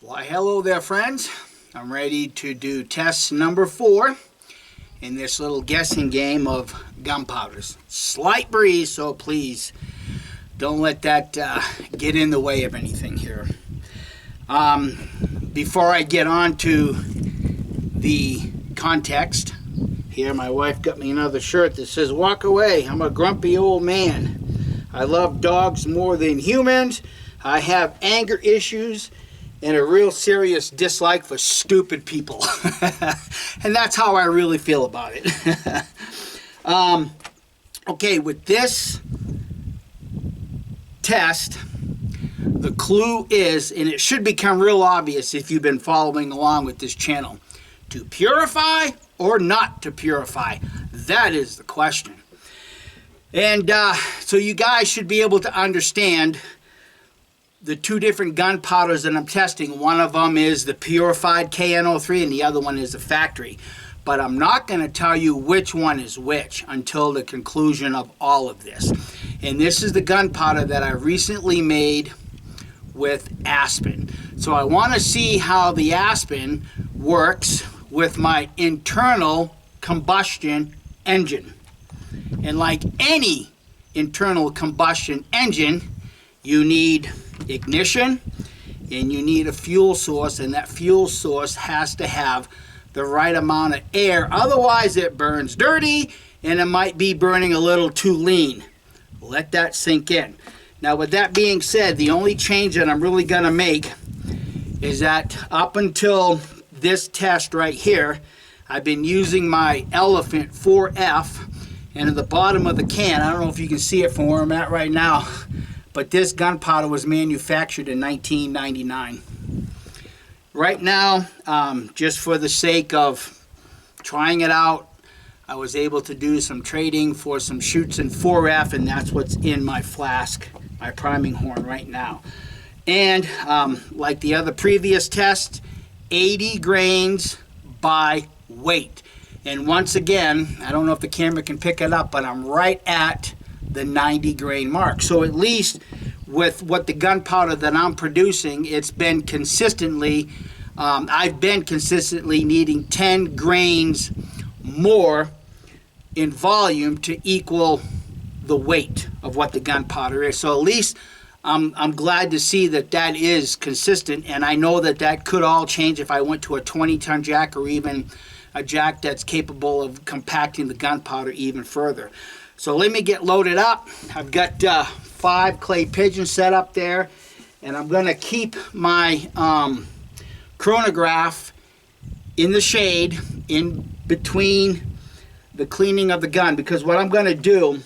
Why, hello there, friends. I'm ready to do test number 4 in this little guessing game of gunpowders. Slight breeze, so please don't let that get in the way of anything here. Before I get on to the context, here my wife got me another shirt that says, "Walk away, I'm a grumpy old man. I love dogs more than humans. I have anger issues and a real serious dislike for stupid people." And that's how I really feel about it. Okay, with this test, the clue is, and it should become real obvious if you've been following along with this channel, to purify or not to purify. That is the question. And so you guys should be able to understand the two different gunpowders that I'm testing. One of them is the purified KN03 and the other one is the factory. But I'm not going to tell you which one is which until the conclusion of all of this. And this is the gunpowder that I recently made with aspen. So I want to see how the aspen works with my internal combustion engine. And like any internal combustion engine, you need ignition and you need a fuel source, and that fuel source has to have the right amount of air, otherwise it burns dirty and it might be burning a little too lean. Let that sink in. Now, with that being said, the only change that I'm really going to make is that up until this test right here, I've been using my Elephant 4F, and at the bottom of the can, I don't know if you can see it from where I'm at right now, but this gunpowder was manufactured in 1999. Right now, just for the sake of trying it out, I was able to do some trading for some shoots in 4F, and that's what's in my flask, my priming horn right now. And like the other previous test, 80 grains by weight. And once again, I don't know if the camera can pick it up, but I'm right at the 90 grain mark. So at least with what the gunpowder that I'm producing, it's been consistently, I've been consistently needing 10 grains more in volume to equal the weight of what the gunpowder is. So at least I'm glad to see that that is consistent, and I know that that could all change if I went to a 20-ton jack or even a jack that's capable of compacting the gunpowder even further. So let me get loaded up. I've got 5 clay pigeons set up there, and I'm going to keep my chronograph in the shade in between the cleaning of the gun, because what I'm going to do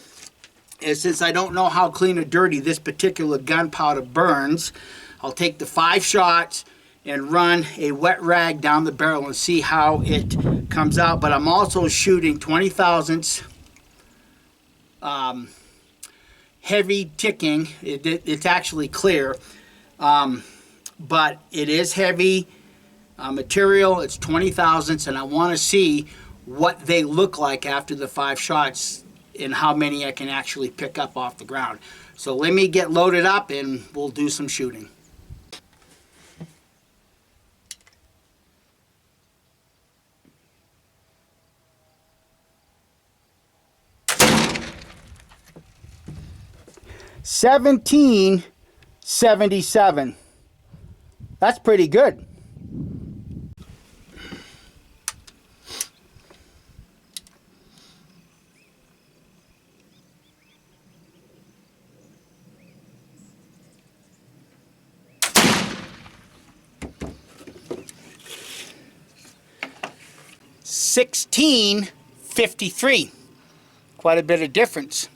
is, since I don't know how clean or dirty this particular gunpowder burns, I'll take the 5 shots and run a wet rag down the barrel and see how it comes out. But I'm also shooting 20 thousandths heavy ticking. It's actually clear, but it is heavy material. It's 20 thousandths, and I want to see what they look like after the 5 shots and how many I can actually pick up off the ground. So let me get loaded up and we'll do some shooting. $17.77. That's pretty good. $16.53. Quite a bit of difference.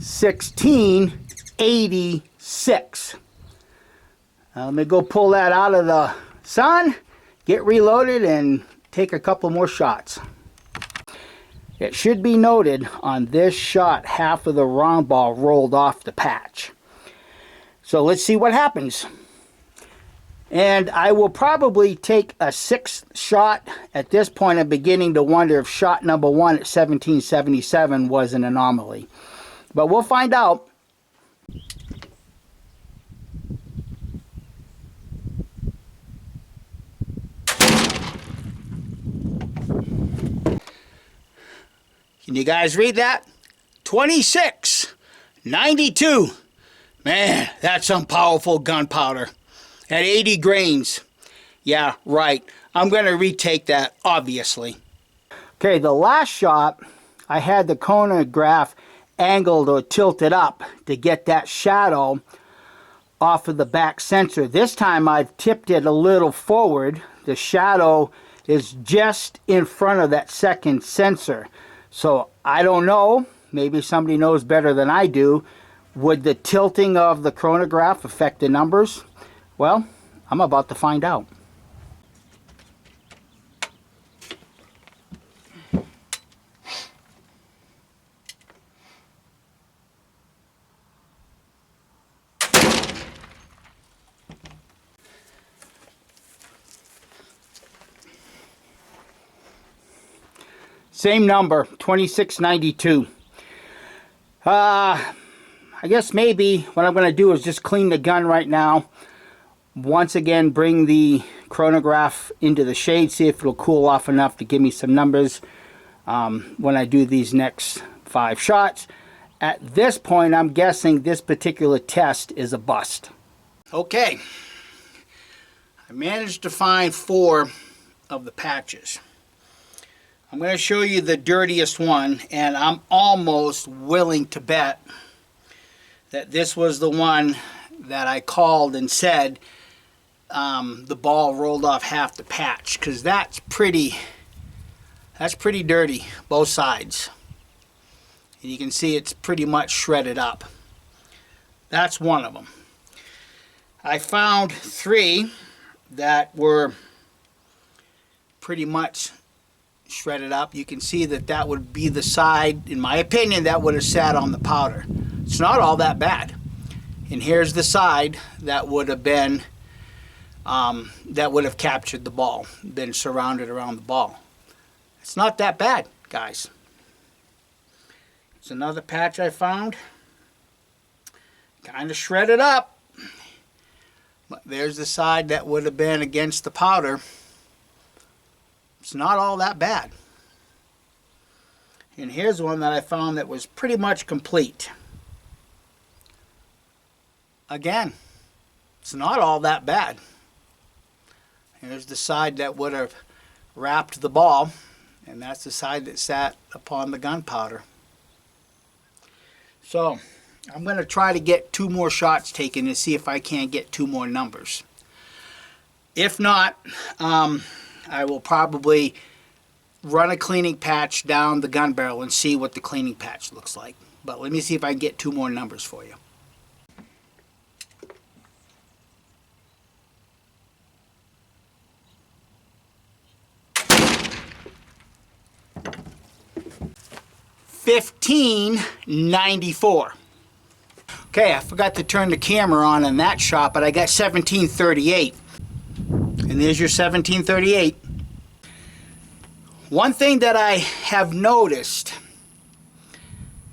$16.86. Let me go pull that out of the sun, get reloaded, and take a couple more shots. It should be noted on this shot, half of the round ball rolled off the patch. So let's see what happens. And I will probably take a 6th shot. At this point, I'm beginning to wonder if shot number 1 at 1777 was an anomaly. But we'll find out. Can you guys read that? 2692. Man, that's some powerful gunpowder. At 80 grains. Yeah, right. I'm going to retake that, obviously. Okay, the last shot, I had the chronograph angled or tilted up to get that shadow off of the back sensor. This time I've tipped it a little forward. The shadow is just in front of that second sensor. So I don't know, maybe somebody knows better than I do. Would the tilting of the chronograph affect the numbers? Well, I'm about to find out. Same number, 2692. I guess maybe what I'm going to do is just clean the gun right now. Once again, bring the chronograph into the shade, see if it'll cool off enough to give me some numbers when I do these next 5 shots. At this point, I'm guessing this particular test is a bust. Okay, I managed to find 4 of the patches. I'm going to show you the dirtiest one, and I'm almost willing to bet that this was the one that I called and said the ball rolled off half the patch, because that's pretty dirty, both sides. And you can see it's pretty much shredded up. That's one of them. I found 3 that were pretty much shredded up. You can see that that would be the side, in my opinion, that would have sat on the powder. It's not all that bad. And here's the side that would have been that would have captured the ball, been surrounded around the ball. It's not that bad, guys. It's another patch I found, kind of shredded up, but there's the side that would have been against the powder. It's not all that bad. And here's one that I found that was pretty much complete. Again, it's not all that bad. Here's the side that would have wrapped the ball, and that's the side that sat upon the gunpowder. So I'm going to try to get 2 more shots taken and see if I can't get 2 more numbers. If not, I will probably run a cleaning patch down the gun barrel and see what the cleaning patch looks like. But let me see if I can get 2 more numbers for you. $15.94. Okay, I forgot to turn the camera on in that shot, but I got 1738. And there's your 1738. One thing that I have noticed,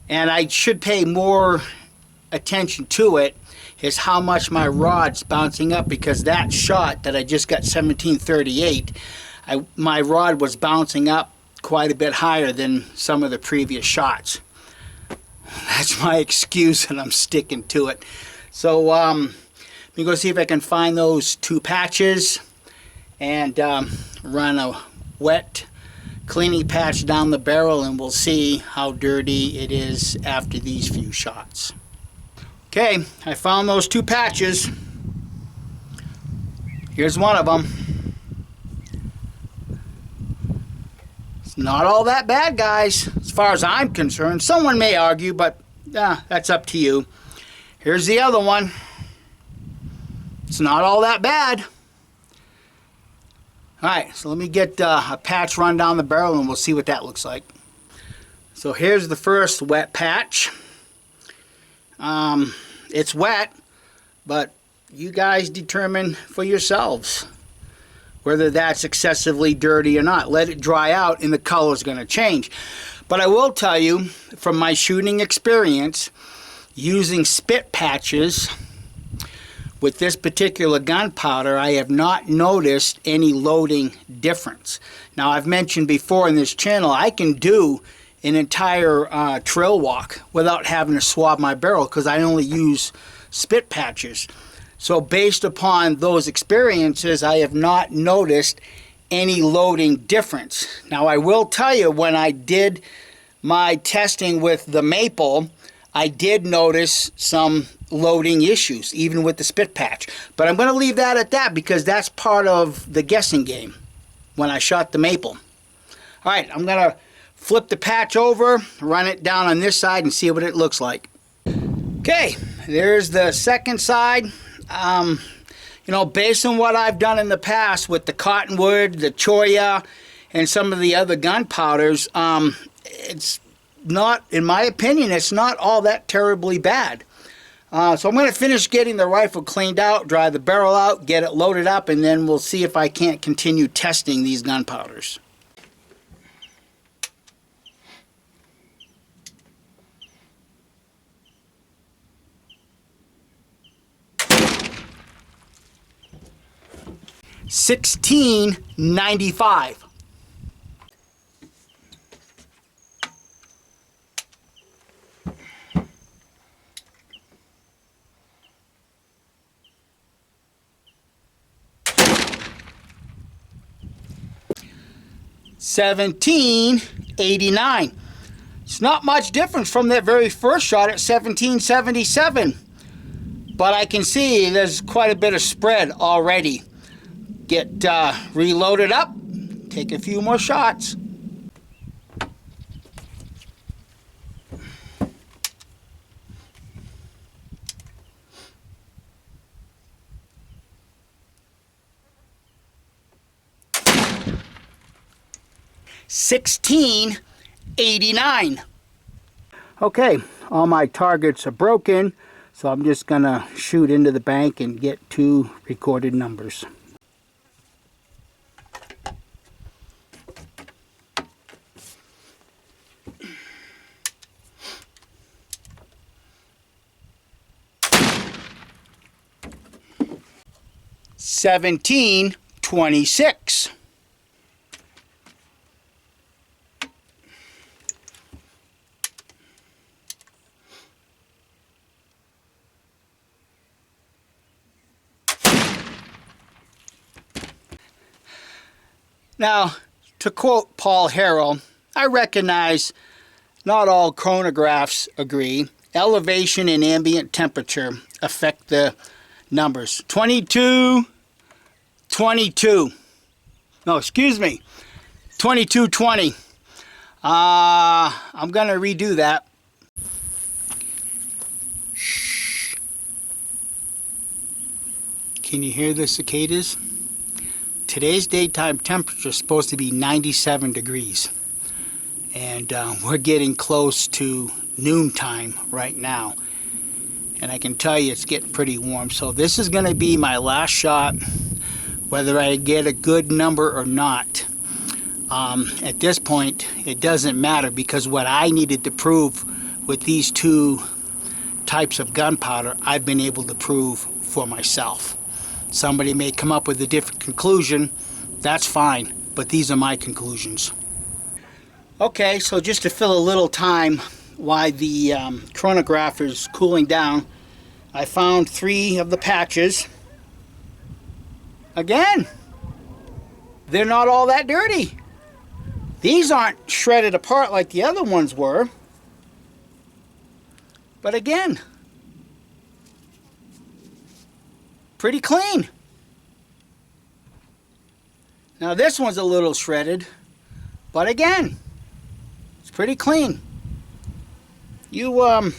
and I should pay more attention to it, is how much my rod's bouncing up, because that shot that I just got 1738, my rod was bouncing up quite a bit higher than some of the previous shots. That's my excuse, and I'm sticking to it. So let me go see if I can find those 2 patches and run a wet cleaning patch down the barrel, and we'll see how dirty it is after these few shots. Okay, I found those 2 patches. Here's one of them. It's not all that bad, guys, as far as I'm concerned. Someone may argue, but that's up to you. Here's the other one. It's not all that bad. Alright, so let me get a patch run down the barrel and we'll see what that looks like. So here's the first wet patch. It's wet, but you guys determine for yourselves whether that's excessively dirty or not. Let it dry out and the color is going to change. But I will tell you, from my shooting experience, using spit patches with this particular gunpowder, I have not noticed any loading difference. Now, I've mentioned before in this channel, I can do an entire trail walk without having to swab my barrel because I only use spit patches. So based upon those experiences, I have not noticed any loading difference. Now, I will tell you, when I did my testing with the maple, I did notice some loading issues, even with the spit patch. But I'm going to leave that at that because that's part of the guessing game when I shot the maple. All right, I'm going to flip the patch over, run it down on this side, and see what it looks like. Okay, there's the second side. You know, based on what I've done in the past with the cottonwood, the choya, and some of the other gunpowders, it's not, in my opinion, it's not all that terribly bad. So I'm going to finish getting the rifle cleaned out, dry the barrel out, get it loaded up, and then we'll see if I can't continue testing these gunpowders. $16.95. $17.89. It's not much difference from that very first shot at $17.77, but I can see there's quite a bit of spread already. Get reloaded up, take a few more shots. $16.89. Okay, all my targets are broken, so I'm just gonna shoot into the bank and get 2 recorded numbers. $17.26. Now, to quote Paul Harrell, I recognize not all chronographs agree. Elevation and ambient temperature affect the numbers. 22, 22. No, excuse me. 2220. I'm going to redo that. Shh. Can you hear the cicadas? Today's daytime temperature is supposed to be 97 degrees. And we're getting close to noontime right now. And I can tell you it's getting pretty warm. So this is going to be my last shot, whether I get a good number or not. At this point, it doesn't matter, because what I needed to prove with these 2 types of gunpowder, I've been able to prove for myself. Somebody may come up with a different conclusion. That's fine, but these are my conclusions. Okay, so just to fill a little time while the chronograph is cooling down, I found 3 of the patches. Again, they're not all that dirty. These aren't shredded apart like the other ones were. But again, pretty clean. Now this one's a little shredded, but again, it's pretty clean. You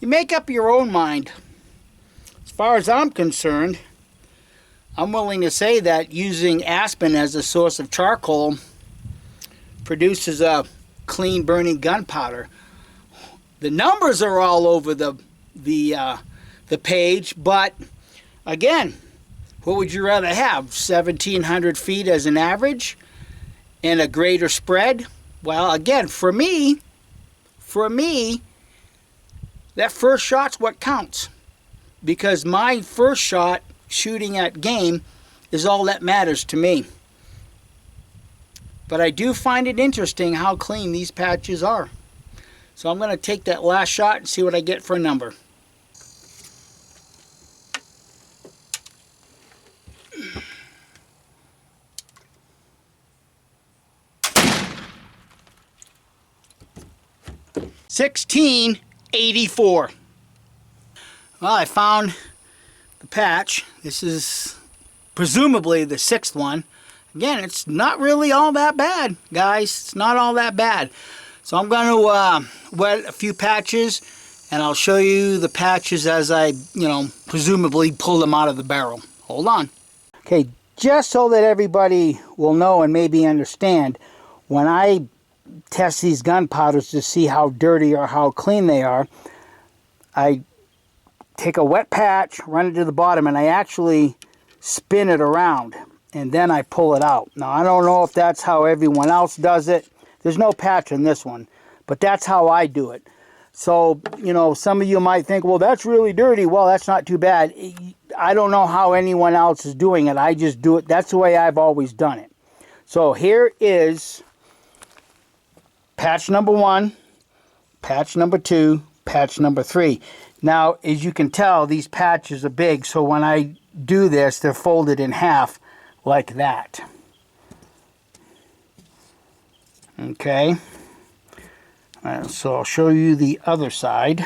make up your own mind. As far as I'm concerned, I'm willing to say that using aspen as a source of charcoal produces a clean burning gunpowder. The numbers are all over the page, but Again, what would you rather have? 1,700 feet as an average and a greater spread? Well, again, for me, that first shot's what counts. Because my first shot shooting at game is all that matters to me. But I do find it interesting how clean these patches are. So I'm going to take that last shot and see what I get for a number. $16.84. Well, I found the patch. This is presumably the sixth one. Again, it's not really all that bad, guys. It's not all that bad. So I'm going to wet a few patches, and I'll show you the patches as I, presumably pull them out of the barrel. Hold on. Okay, just so that everybody will know and maybe understand, when I test these gunpowders to see how dirty or how clean they are, I take a wet patch, run it to the bottom, and I actually spin it around, and then I pull it out. Now, I don't know if that's how everyone else does it. There's no patch in this one, but that's how I do it. So, some of you might think, well, that's really dirty. Well, that's not too bad. I don't know how anyone else is doing it. I just do it. That's the way I've always done it. So here is patch number 1, patch number 2, patch number 3. Now, as you can tell, these patches are big, so when I do this, they're folded in half like that. Okay. So I'll show you the other side.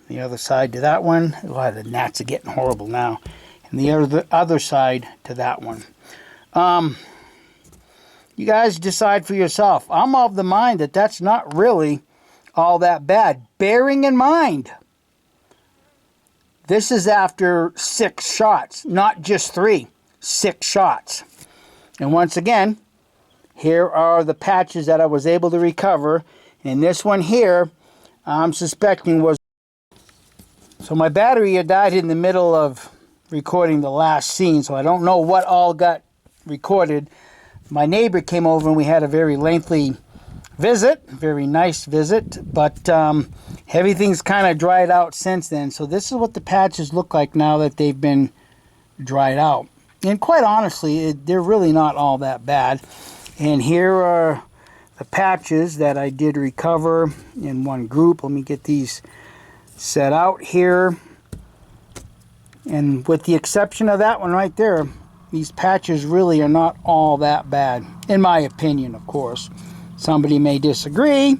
The other side to that one. Oh, the gnats are getting horrible now. And the other side to that one. You guys decide for yourself. I'm of the mind that that's not really all that bad. Bearing in mind, this is after 6 shots, not just 3, 6 shots. And once again, here are the patches that I was able to recover. And this one here, I'm suspecting was... So my battery had died in the middle of recording the last scene, so I don't know what all got recorded. My neighbor came over and we had a very lengthy visit, very nice visit, but everything's kind of dried out since then. So this is what the patches look like now that they've been dried out. And quite honestly, they're really not all that bad. And here are the patches that I did recover in one group. Let me get these set out here. And with the exception of that one right there, these patches really are not all that bad, in my opinion, of course. Somebody may disagree.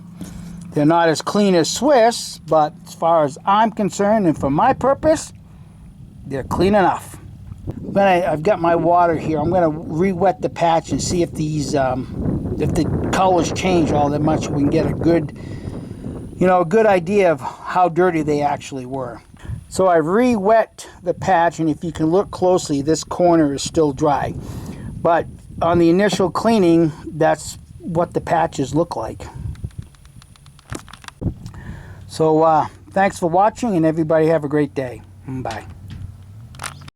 They're not as clean as Swiss, but as far as I'm concerned and for my purpose, they're clean enough. Then I've got my water here. I'm going to re-wet the patch and see if these, if the colors change all that much. We can get a good, a good idea of how dirty they actually were. So I've re-wet the patch, and if you can look closely, this corner is still dry. But on the initial cleaning, that's what the patches look like. So thanks for watching, and everybody have a great day. Bye.